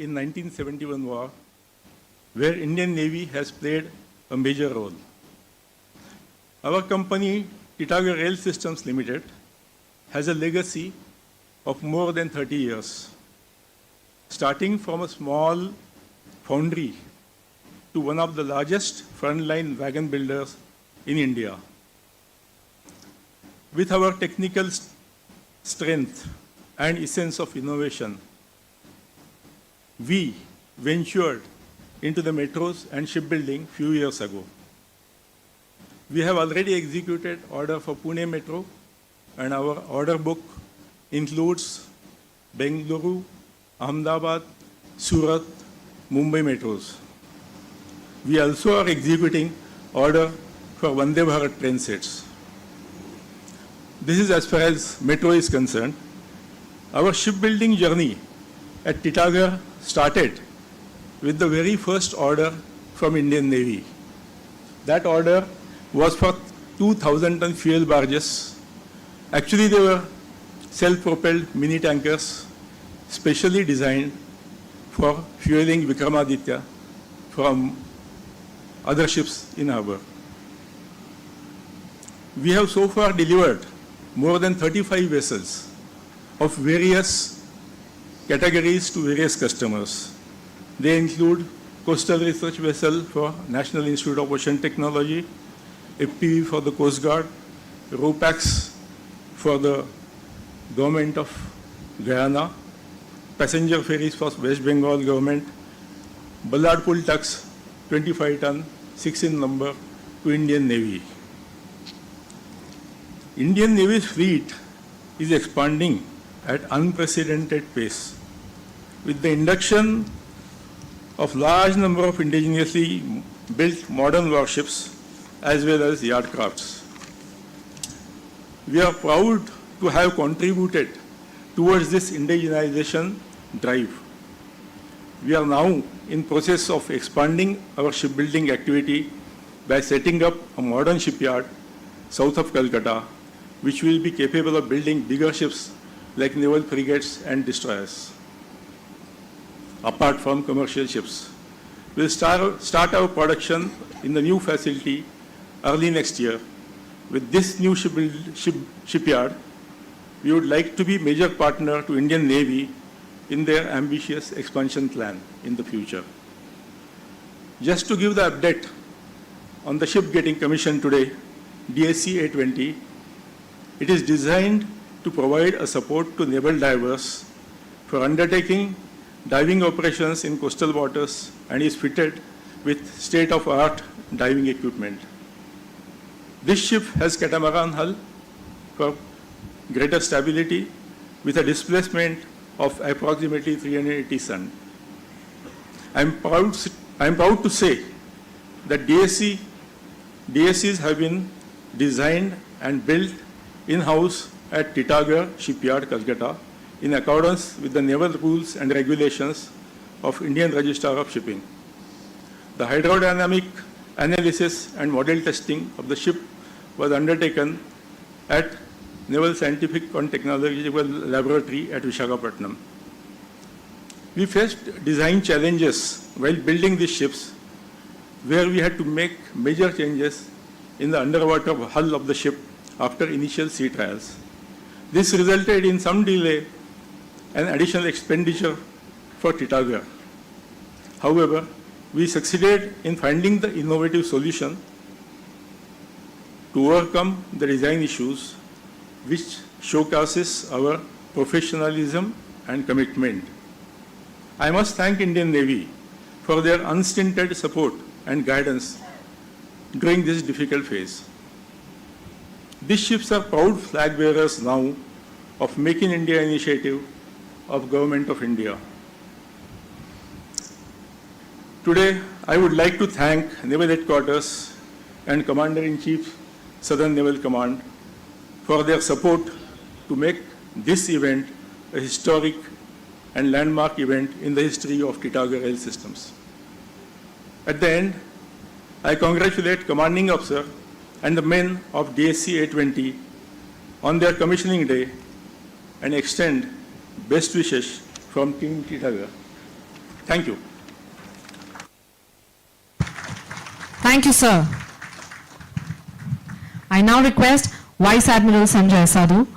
in 1971 war, where Indian Navy has played a major role. Our company, Titagarh Rail Systems Limited, has a legacy of more than 30 years, starting from a small foundry to one of the largest frontline wagon builders in India. With our technical strength and essence of innovation, we ventured into the metros and shipbuilding few years ago. We have already executed order for Pune Metro, and our order book includes Bengaluru, Ahmedabad, Surat, Mumbai metros. We also are executing order for Vande Bharat train sets. This is as far as metro is concerned. Our shipbuilding journey at Titagarh started with the very first order from Indian Navy. That order was for 2,000-ton fuel barges. Actually, they were self-propelled mini tankers, specially designed for fueling Vikramaditya from other ships in harbor. We have so far delivered more than 35 vessels of various categories to various customers. They include coastal research vessel for National Institute of Ocean Technology, FPV for the Coast Guard, RoPax for the government of Guyana, passenger ferries for West Bengal government, Ballard pull tugs, 25-ton, 6 in number, to Indian Navy. Indian Navy's fleet is expanding at unprecedented pace with the induction of large number of indigenously built modern warships as well as yard crafts. We are proud to have contributed towards this indigenization drive. We are now in process of expanding our shipbuilding activity by setting up a modern shipyard south of Calcutta, which will be capable of building bigger ships like naval frigates and destroyers, apart from commercial ships. We'll start our production in the new facility early next year. With this new shipyard, we would like to be major partner to Indian Navy in their ambitious expansion plan in the future. Just to give the update on the ship getting commissioned today, DSC A20, it is designed to provide a support to naval divers for undertaking diving operations in coastal waters and is fitted with state-of-the-art diving equipment. This ship has catamaran hull for greater stability with a displacement of approximately 380 tons. I am proud to say that DSCs have been designed and built in-house at Titagarh Shipyard, Calcutta, in accordance with the naval rules and regulations of Indian Register of Shipping. The hydrodynamic analysis and model testing of the ship was undertaken at Naval Scientific and Technological Laboratory at Visakhapatnam. We faced design challenges while building these ships, where we had to make major changes in the underwater hull of the ship after initial sea trials. This resulted in some delay and additional expenditure for Titagarh. However, we succeeded in finding the innovative solution to overcome the design issues, which showcases our professionalism and commitment. I must thank Indian Navy for their unstinted support and guidance during this difficult phase. These ships are proud flag bearers now of Make in India initiative of Government of India. Today, I would like to thank Naval Headquarters and Commander-in-Chief, Southern Naval Command, for their support to make this event a historic and landmark event in the history of Titagarh Rail Systems. At the end, I congratulate Commanding Officer and the men of DSC A20 on their commissioning day and extend best wishes from Team Titagarh. Thank you. Thank you, sir. I now request Vice Admiral Sanjay Sadhu,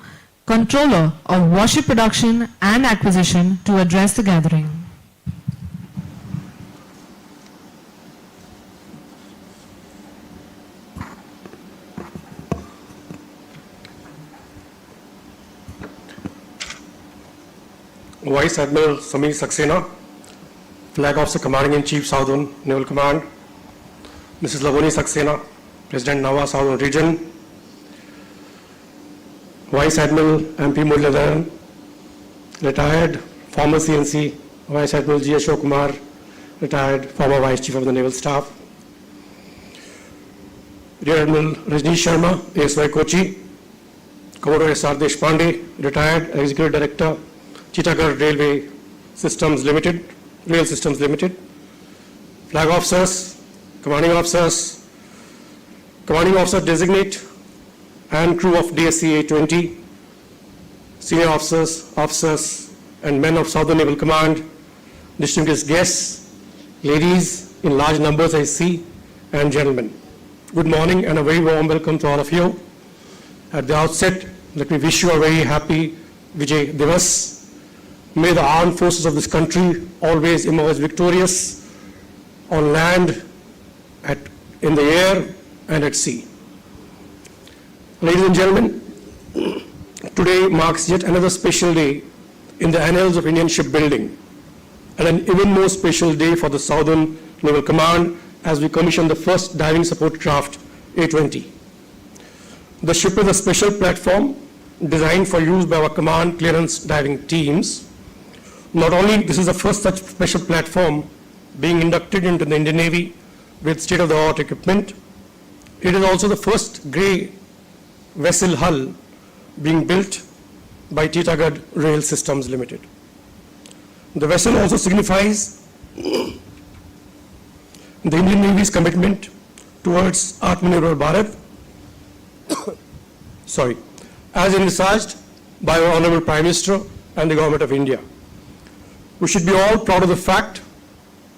Controller of Warship Production and Acquisition, to address the gathering. Vice Admiral Samir Saxena, Flag Officer Commanding-in-Chief Southern Naval Command, Mrs. Lavoni Saxena, President Naval Southern Region, Vice Admiral MP Muralidharan, retired former CNC, Vice Admiral G. Ashok Kumar, retired former Vice Chief of the Naval Staff, Rear Admiral Rajneesh Sharma, ASY Kochi, Commodore S.R. Deshpande, retired Executive Director, Chittagong Railway Systems Limited, Rail Systems Limited, Flag Officers, Commanding Officers, Commanding Officer Designate, and crew of DSC A20, senior officers, and men of Southern Naval Command, distinguished guests, ladies in large numbers I see, and gentlemen. Good morning and a very warm welcome to all of you. At the outset, let me wish you a very happy Vijay Divas. May the armed forces of this country always emerge victorious on land, in the air, and at sea. Ladies and gentlemen, today marks yet another special day in the annals of Indian shipbuilding, and an even more special day for the Southern Naval Command as we commission the first diving support craft A20. The ship is a special platform designed for use by our command clearance diving teams. Not only this is the first such special platform being inducted into the Indian Navy with state-of-the-art equipment, it is also the first grey vessel hull being built by Chittagong Rail Systems Limited. The vessel also signifies the Indian Navy's commitment towards Atmanirbhar Bharat, as envisaged by our Honorable Prime Minister and the Government of India. We should be all proud of the fact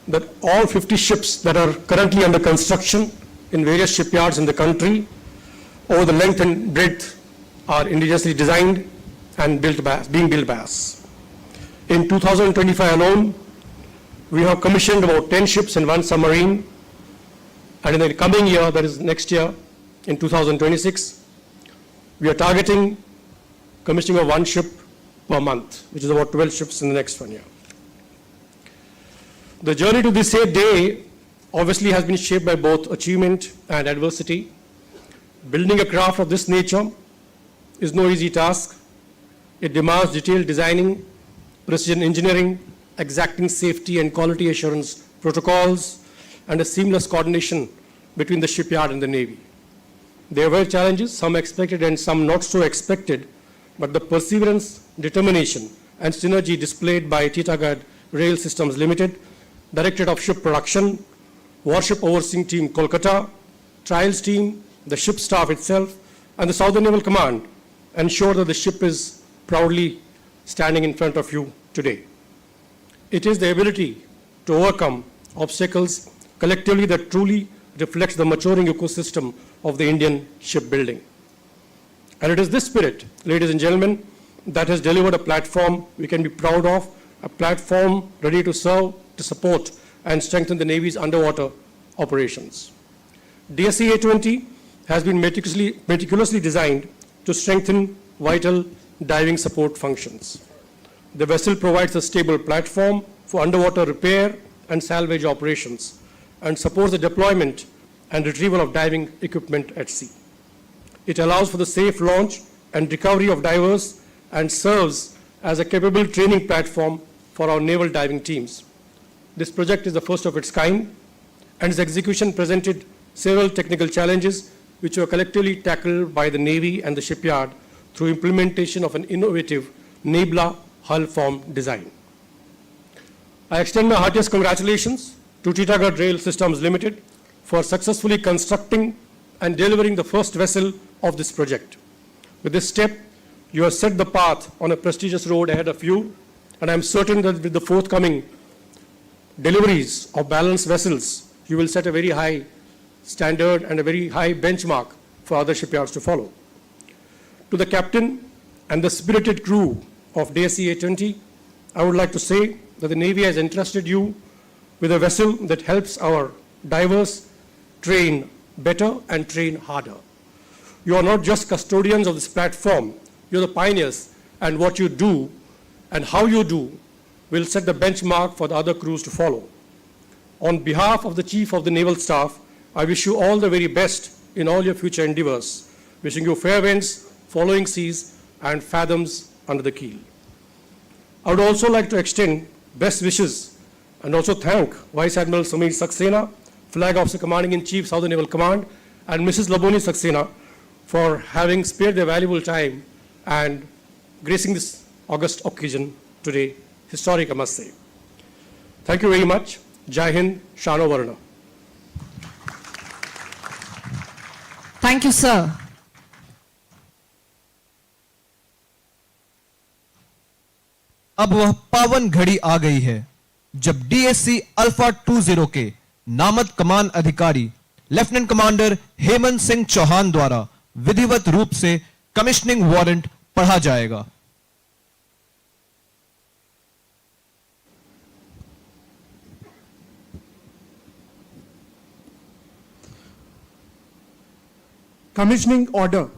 that all 50 ships that are currently under construction in various shipyards in the country over the length and breadth are indigenously designed and being built by us. In 2025 alone, we have commissioned about 10 ships and 1 submarine, and in the coming year, that is next year, in 2026, we are targeting commissioning of 1 ship per month, which is about 12 ships in the next 1 year. The journey to this day obviously has been shaped by both achievement and adversity. Building a craft of this nature is no easy task. It demands detailed designing, precision engineering, exacting safety and quality assurance protocols, and a seamless coordination between the shipyard and the Navy. There were challenges, some expected and some not so expected, but the perseverance, determination, and synergy displayed by Chittagong Rail Systems Limited, Directorate of Ship Production, Warship Overseeing Team Kolkata, Trials Team, the ship staff itself, and the Southern Naval Command ensure that the ship is proudly standing in front of you today. It is the ability to overcome obstacles collectively that truly reflects the maturing ecosystem of the Indian shipbuilding. And it is this spirit, ladies and gentlemen, that has delivered a platform we can be proud of, a platform ready to serve, to support, and strengthen the Navy's underwater operations. DSC A20 has been meticulously designed to strengthen vital diving support functions. The vessel provides a stable platform for underwater repair and salvage operations and supports the deployment and retrieval of diving equipment at sea. It allows for the safe launch and recovery of divers and serves as a capable training platform for our naval diving teams. This project is the first of its kind, and its execution presented several technical challenges which were collectively tackled by the Navy and the shipyard through implementation of an innovative Nebula hull form design. I extend my heartiest congratulations to Chittagong Rail Systems Limited for successfully constructing and delivering the first vessel of this project. With this step, you have set the path on a prestigious road ahead of you, and I am certain that with the forthcoming deliveries of balanced vessels, you will set a very high standard and a very high benchmark for other shipyards to follow. To the captain and the spirited crew of DSC A20, I would like to say that the Navy has entrusted you with a vessel that helps our divers train better and train harder. You are not just custodians of this platform, you're the pioneers, and what you do and how you do will set the benchmark for the other crews to follow. On behalf of the Chief of the Naval Staff, I wish you all the very best in all your future endeavors. Wishing you fair winds, following seas, and fathoms under the keel. I would also like to extend best wishes and also thank Vice Admiral Samir Saxena, Flag Officer Commanding in Chief, Southern Naval Command, and Mrs. Laboni Saxena for having spared their valuable time and gracing this august occasion today. Historic, I must say. Thank you very much. Jai Hind, Shano Varna. Thank you, sir. अब वह पावन घड़ी आ गई है जब DSC alpha 20 के नामद कमान अधिकारी lieutenant commander Hemant Singh Chauhan द्वारा विधिवत रूप से कमिश्निंग वारंट पढ़ा जाएगा। Commissioning order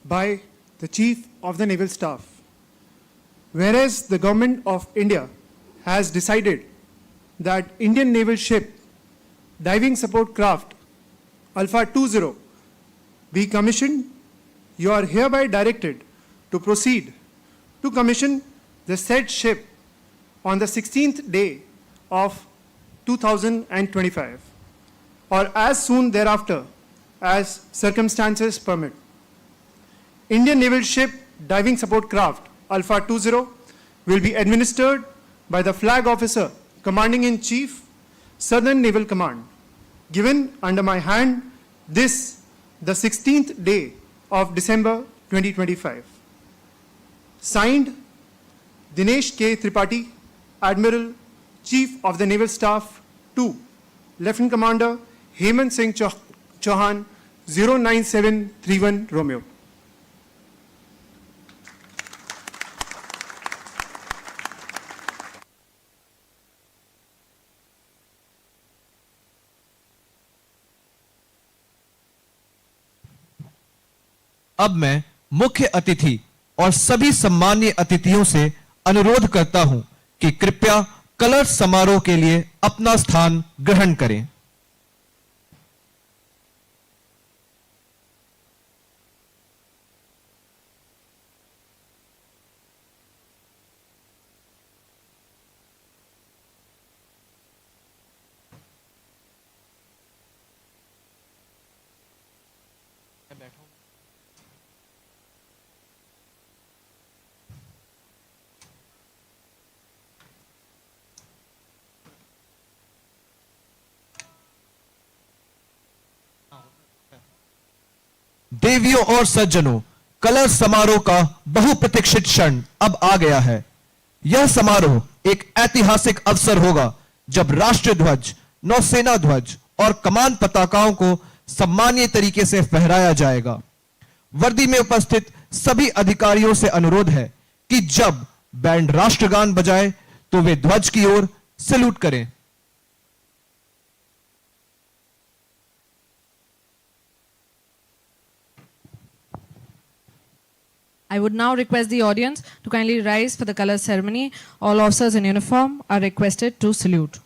by the Chief of the Naval Staff. Whereas the Government of India has decided that Indian naval ship diving support craft Alpha 20 be commissioned, you are hereby directed to proceed to commission the said ship on the 16th day of 2025 or as soon thereafter as circumstances permit. Indian naval ship diving support craft Alpha 20 will be administered by the Flag Officer Commanding in Chief, Southern Naval Command, given under my hand this, the 16th day of December 2025. Signed, Dinesh K. Tripathi, Admiral, Chief of the Naval Staff 2, Lieutenant Commander Hemant Singh Chauhan, 09731 Romeo. अब मैं मुख्य अतिथि और सभी सम्मानीय अतिथियों से अनुरोध करता हूं कि कृपया कलर्स समारोह के लिए अपना स्थान ग्रहण करें। देवियों और सज्जनों, कलर समारोह का बहुप्रतीक्षित क्षण अब आ गया है। यह समारोह एक ऐतिहासिक अवसर होगा जब राष्ट्रीय ध्वज, नौसेना ध्वज और कमान पताकाओं को सम्मानीय तरीके से फहराया जाएगा। वर्दी में उपस्थित सभी अधिकारियों से अनुरोध है कि जब बैंड राष्ट्रगान बजाए तो वे ध्वज की ओर सैल्यूट करें। I would now request the audience to kindly rise for the color ceremony. All officers in uniform are requested to salute.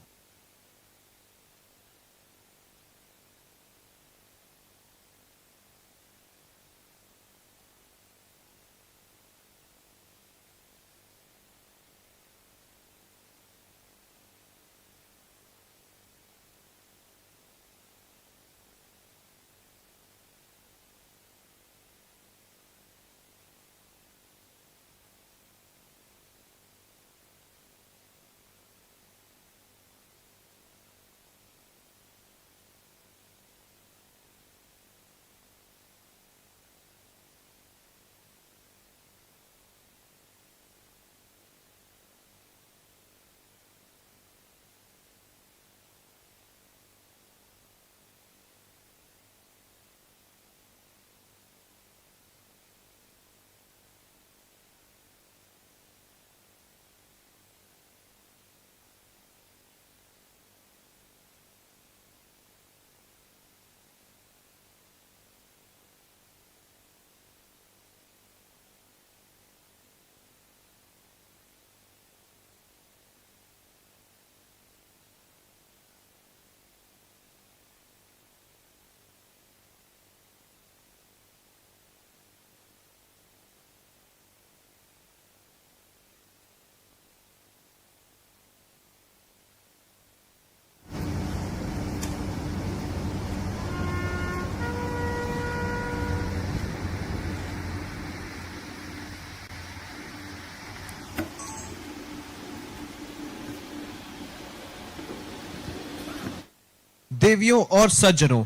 देवियों और सज्जनों,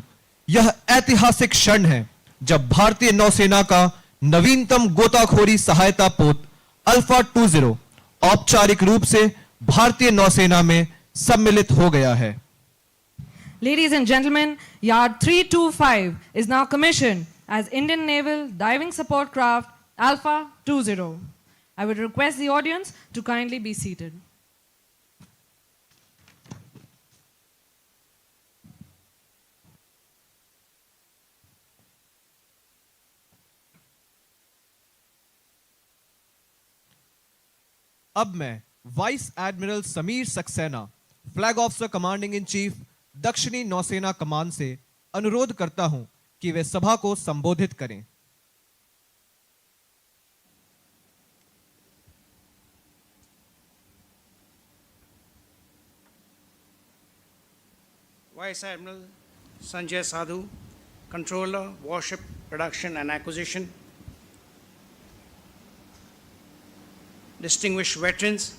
यह ऐतिहासिक क्षण है जब भारतीय नौसेना का नवीनतम गोताखोरी सहायता पोत अल्फा 20 औपचारिक रूप से भारतीय नौसेना में सम्मिलित हो गया है। Ladies and gentlemen, Yard 325 is now commissioned as Indian Naval Diving Support Craft Alpha 20. I would request the audience to kindly be seated. अब मैं vice admiral Sameer Saxena, flag officer commanding in chief, दक्षिणी नौसेना कमान से अनुरोध करता हूं कि वे सभा को संबोधित करें। Vice Admiral Sanjay Sadhu, Controller, Warship Production and Acquisition, distinguished veterans,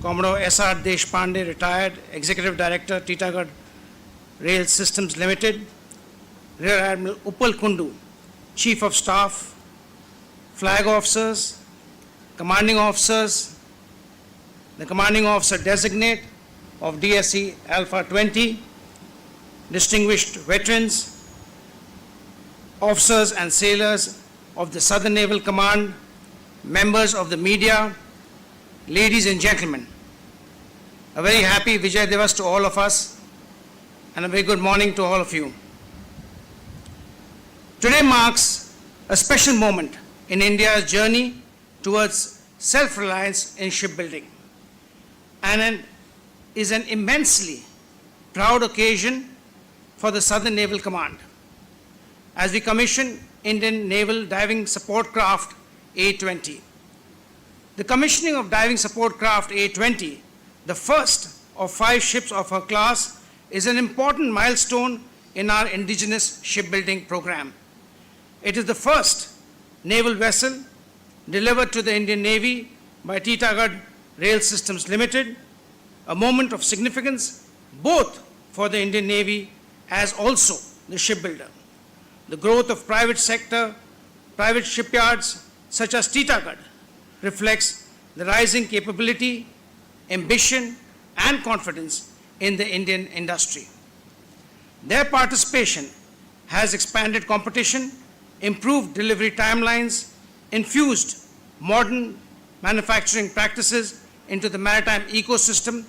Commodore S.R. Deshpande, retired Executive Director, Titagarh Rail Systems Limited, Rear Admiral Uppal Kundu, Chief of Staff, Flag Officers, Commanding Officers, the Commanding Officer Designate of DSC A20, distinguished veterans, officers and sailors of the Southern Naval Command, members of the media, ladies and gentlemen, a very happy Vijay Divas to all of us and a very good morning to all of you. Today marks a special moment in India's journey towards self-reliance in shipbuilding and is an immensely proud occasion for the Southern Naval Command as we commission Indian Naval Diving Support Craft A20. The commissioning of Diving Support Craft A20, the first of 5 ships of her class, is an important milestone in our indigenous shipbuilding program. It is the first naval vessel delivered to the Indian Navy by Titagarh Rail Systems Limited, a moment of significance both for the Indian Navy as also the shipbuilder. The growth of private sector, private shipyards such as Titagarh reflects the rising capability, ambition, and confidence in the Indian industry. Their participation has expanded competition, improved delivery timelines, infused modern manufacturing practices into the maritime ecosystem.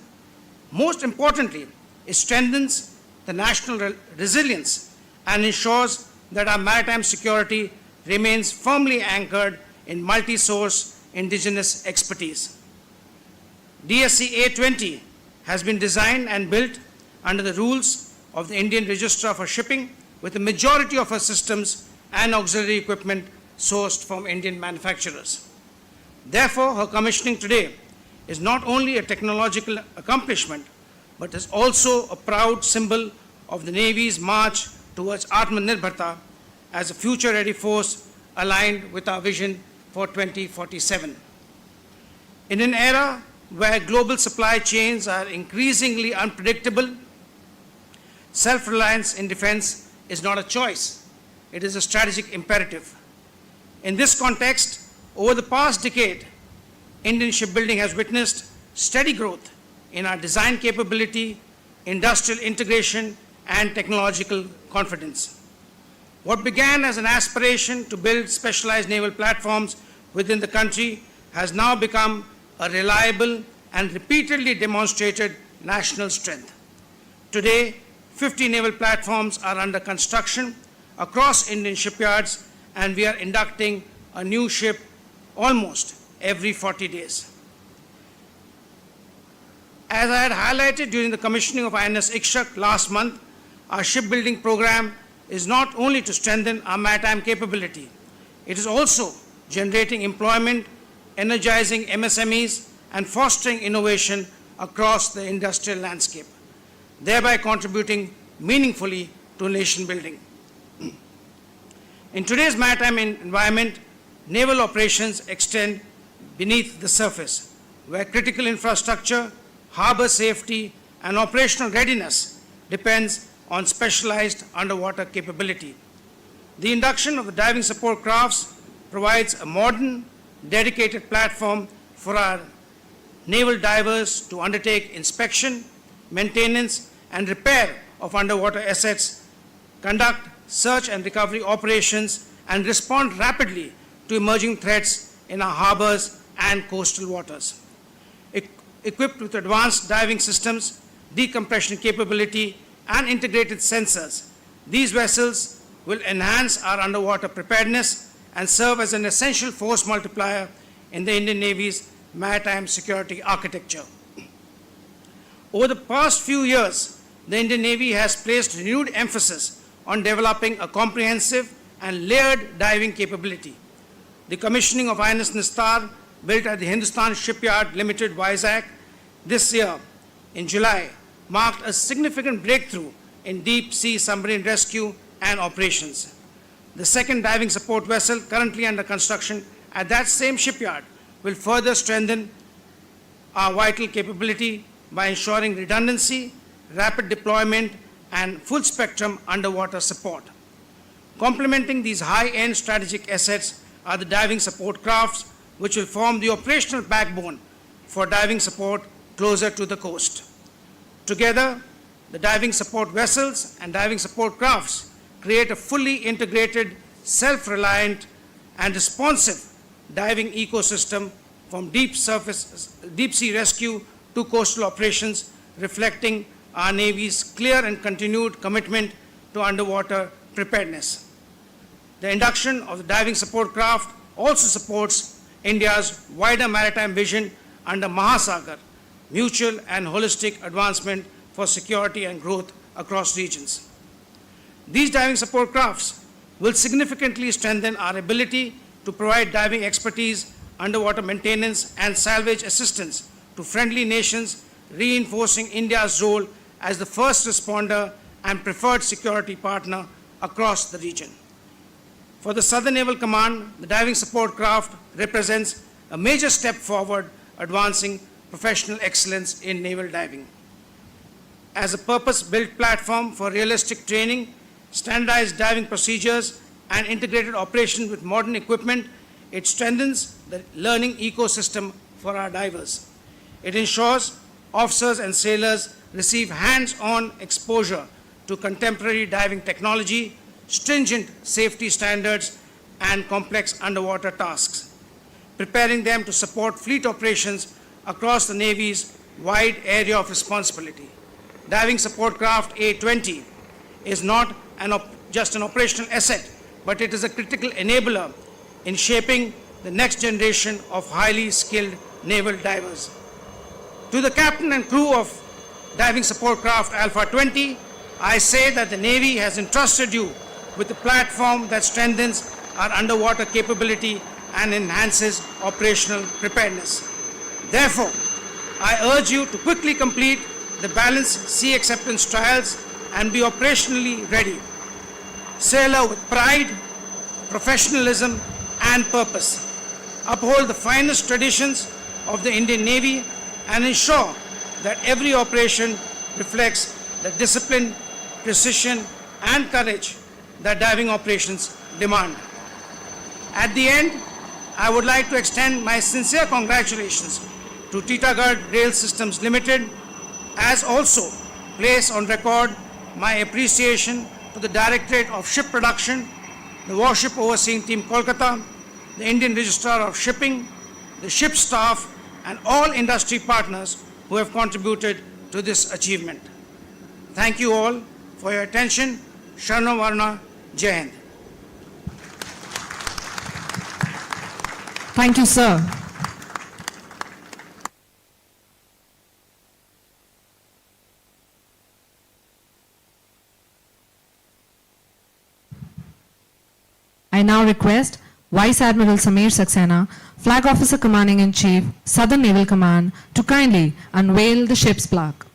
Most importantly, it strengthens the national resilience and ensures that our maritime security remains firmly anchored in multi-source indigenous expertise. DSC A20 has been designed and built under the rules of the Indian Register for Shipping, with the majority of her systems and auxiliary equipment sourced from Indian manufacturers. Therefore, her commissioning today is not only a technological accomplishment, but is also a proud symbol of the Navy's march towards Atmanirbharta as a future-ready force aligned with our vision for 2047. In an era where global supply chains are increasingly unpredictable, self-reliance in defense is not a choice, it is a strategic imperative. In this context, over the past decade, Indian shipbuilding has witnessed steady growth in our design capability, industrial integration, and technological confidence. What began as an aspiration to build specialized naval platforms within the country has now become a reliable and repeatedly demonstrated national strength. Today, 50 naval platforms are under construction across Indian shipyards, and we are inducting a new ship almost every 40 days. As I had highlighted during the commissioning of INS Ikshak last month, our shipbuilding program is not only to strengthen our maritime capability, it is also generating employment, energizing MSMEs, and fostering innovation across the industrial landscape, thereby contributing meaningfully to nation building. In today's maritime environment, naval operations extend beneath the surface, where critical infrastructure, harbor safety, and operational readiness depends on specialized underwater capability. The induction of the diving support crafts provides a modern, dedicated platform for our naval divers to undertake inspection, maintenance, and repair of underwater assets, conduct search and recovery operations, and respond rapidly to emerging threats in our harbors and coastal waters. Equipped with advanced diving systems, decompression capability, and integrated sensors, these vessels will enhance our underwater preparedness and serve as an essential force multiplier in the Indian Navy's maritime security architecture. Over the past few years, the Indian Navy has placed renewed emphasis on developing a comprehensive and layered diving capability. The commissioning of INS Nistar, built at the Hindustan Shipyard Limited, Vizag, this year in July, marked a significant breakthrough in deep sea submarine rescue and operations. The second diving support vessel currently under construction at that same shipyard will further strengthen our vital capability by ensuring redundancy, rapid deployment, and full spectrum underwater support. Complementing these high-end strategic assets are the diving support crafts, which will form the operational backbone for diving support closer to the coast. Together, the diving support vessels and diving support crafts create a fully integrated, self-reliant, and responsive diving ecosystem from deep sea rescue to coastal operations, reflecting our Navy's clear and continued commitment to underwater preparedness. The induction of the diving support craft also supports India's wider maritime vision under Mahasagar, mutual and holistic advancement for security and growth across regions. These diving support crafts will significantly strengthen our ability to provide diving expertise, underwater maintenance, and salvage assistance to friendly nations, reinforcing India's role as the first responder and preferred security partner across the region. For the Southern Naval Command, the diving support craft represents a major step forward, advancing professional excellence in naval diving. As a purpose-built platform for realistic training, standardized diving procedures, and integrated operation with modern equipment, it strengthens the learning ecosystem for our divers. It ensures officers and sailors receive hands-on exposure to contemporary diving technology, stringent safety standards, and complex underwater tasks, preparing them to support fleet operations across the Navy's wide area of responsibility. Diving support craft A20 is not just an operational asset, but it is a critical enabler in shaping the next generation of highly skilled naval divers. To the captain and crew of Diving Support Craft Alpha 20, I say that the Navy has entrusted you with a platform that strengthens our underwater capability and enhances operational preparedness. Therefore, I urge you to quickly complete the balanced sea acceptance trials and be operationally ready. Sailor with pride, professionalism, and purpose. Uphold the finest traditions of the Indian Navy and ensure that every operation reflects the discipline, precision, and courage that diving operations demand. At the end, I would like to extend my sincere congratulations to Titagarh Rail Systems Limited, as also place on record my appreciation to the Directorate of Ship Production, the Warship Overseeing Team Kolkata, the Indian Registrar of Shipping, the ship staff, and all industry partners who have contributed to this achievement. Thank you all for your attention. Sharno Varna, Jai Hind. Thank you, sir. I now request Vice Admiral Samir Saxena, Flag Officer Commanding-in-Chief, Southern Naval Command, to kindly unveil the ship's plaque.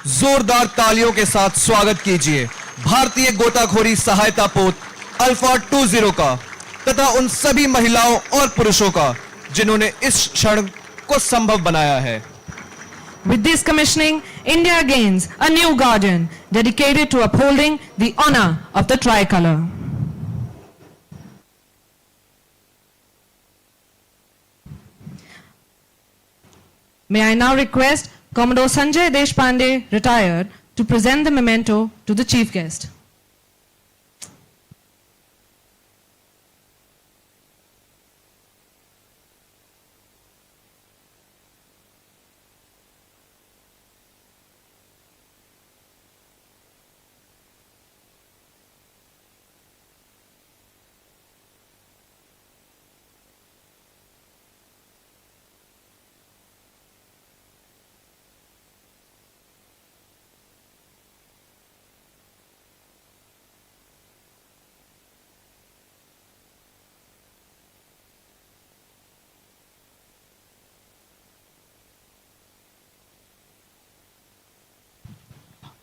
जोरदार तालियों के साथ स्वागत कीजिए भारतीय गोताखोरी सहायता पोत alpha 20 का तथा उन सभी महिलाओं और पुरुषों का जिन्होंने इस क्षण को संभव बनाया है। With this commissioning, India gains a new guardian dedicated to upholding the honor of the tricolor. May I now request Commodore Sanjay Deshpande, retired, to present the memento to the chief guest.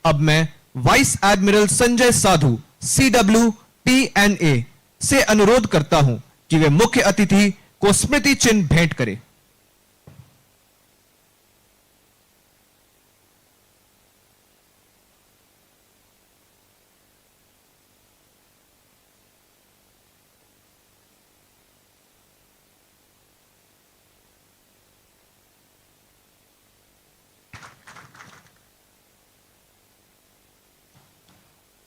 अब मैं vice admiral Sanjay साधु CWPNA से अनुरोध करता हूं कि वे मुख्य अतिथि को स्मृति चिन्ह भेंट करें।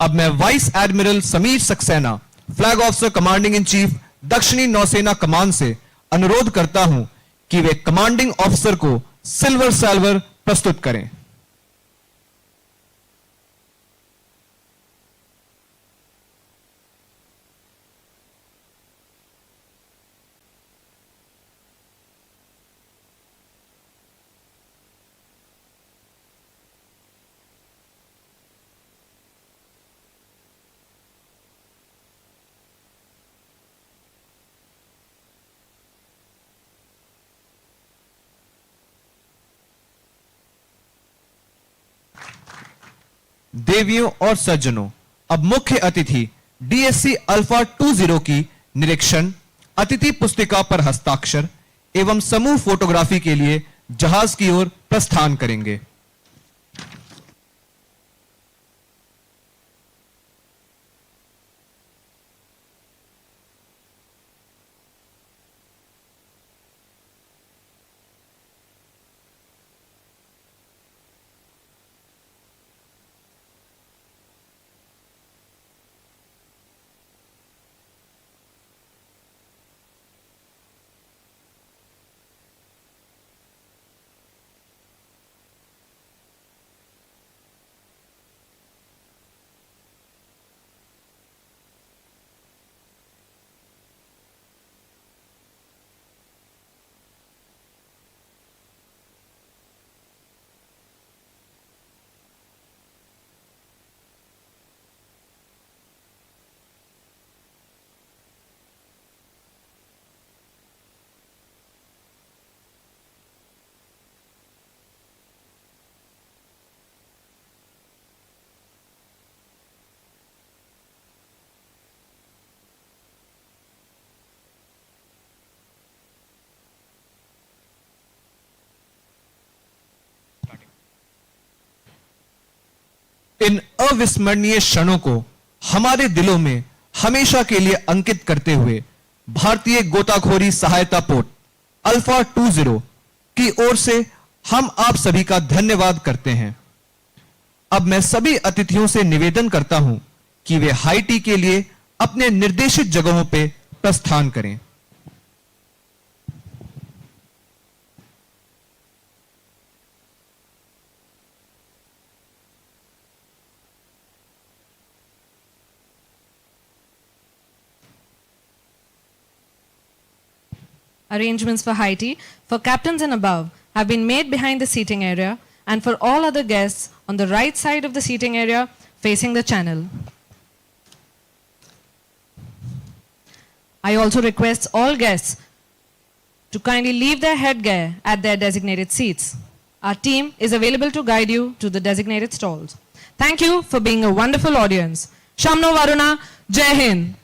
अब मैं vice admiral Sameer Saxena, flag officer commanding in chief दक्षिणी नौसेना कमान से अनुरोध करता हूं कि वे कमांडिंग ऑफिसर को सिल्वर सैल्वर प्रस्तुत करें। देवियों और सज्जनों, अब मुख्य अतिथि DSC अल्फा 20 की निरीक्षण, अतिथि पुस्तिका पर हस्ताक्षर एवं समूह फोटोग्राफी के लिए जहाज की ओर प्रस्थान करेंगे। इन अविस्मरणीय क्षणों को हमारे दिलों में हमेशा के लिए अंकित करते हुए भारतीय गोताखोरी सहायता पोत अल्फा 20 की ओर से हम आप सभी का धन्यवाद करते हैं। अब मैं सभी अतिथियों से निवेदन करता हूं कि वे हाई टी के लिए अपने निर्देशित जगहों पर प्रस्थान करें। Arrangements for high tea for captains and above have been made behind the seating area and for all other guests on the right side of the seating area facing the channel. I also request all guests to kindly leave their headgear at their designated seats. Our team is available to guide you to the designated stalls. Thank you for being a wonderful audience. Shamno Varuna, Jai Hind.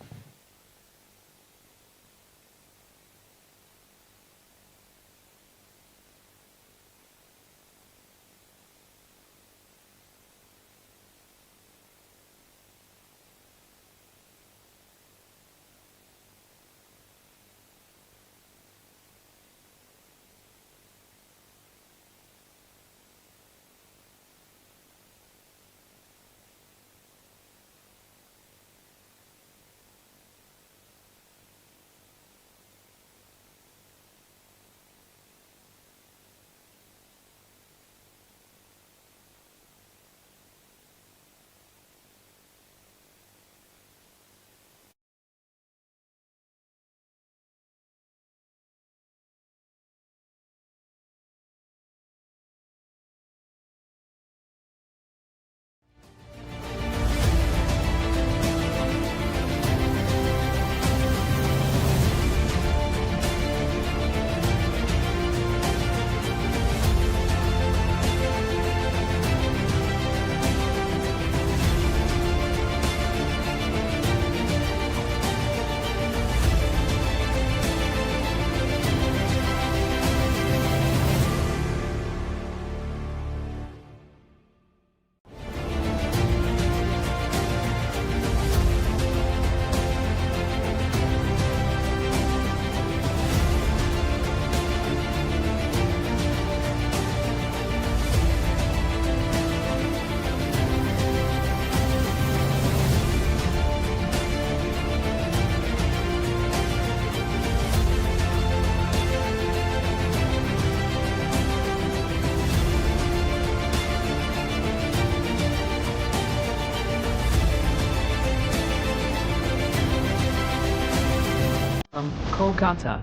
Kolkata,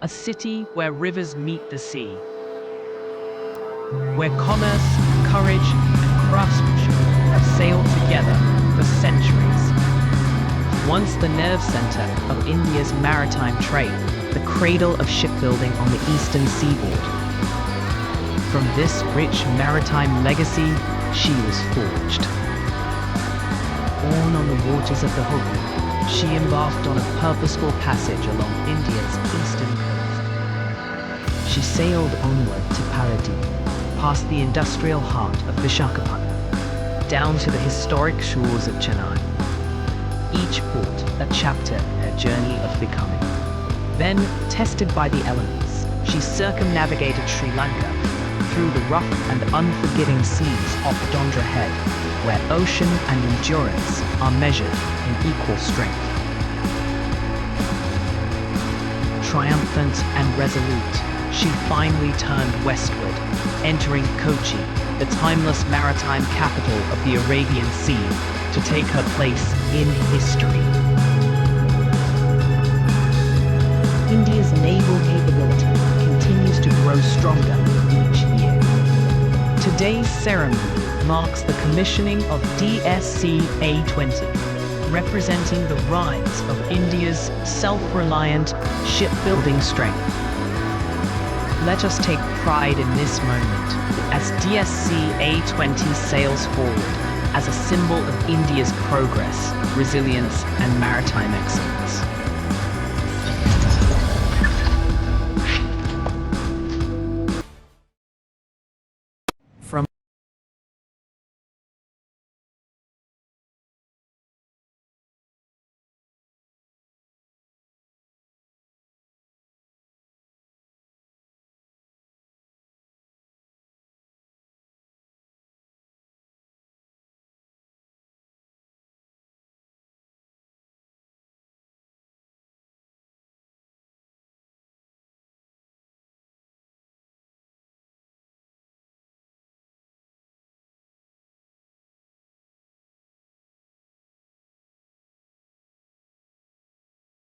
a city where rivers meet the sea, where commerce, courage, and craftsmanship have sailed together for centuries. Once the nerve center of India's maritime trade, the cradle of shipbuilding on the eastern seaboard. From this rich maritime legacy, she was forged. Born on the waters of the Hook, she embarked on a purposeful passage along India's eastern coast. She sailed onward to Paradip, past the industrial heart of Visakhapatnam, down to the historic shores of Chennai. Each port a chapter in her journey of becoming. Then, tested by the elements, she circumnavigated Sri Lanka through the rough and unforgiving seas off Dondra Head, where ocean and endurance are measured in equal strength. Triumphant and resolute, she finally turned westward, entering Kochi, the timeless maritime capital of the Arabian Sea, to take her place in history. India's naval capability continues to grow stronger each year. Today's ceremony marks the commissioning of DSC A20, representing the rise of India's self-reliant shipbuilding strength. Let us take pride in this moment as DSC A20 sails forward as a symbol of India's progress, resilience, and maritime excellence.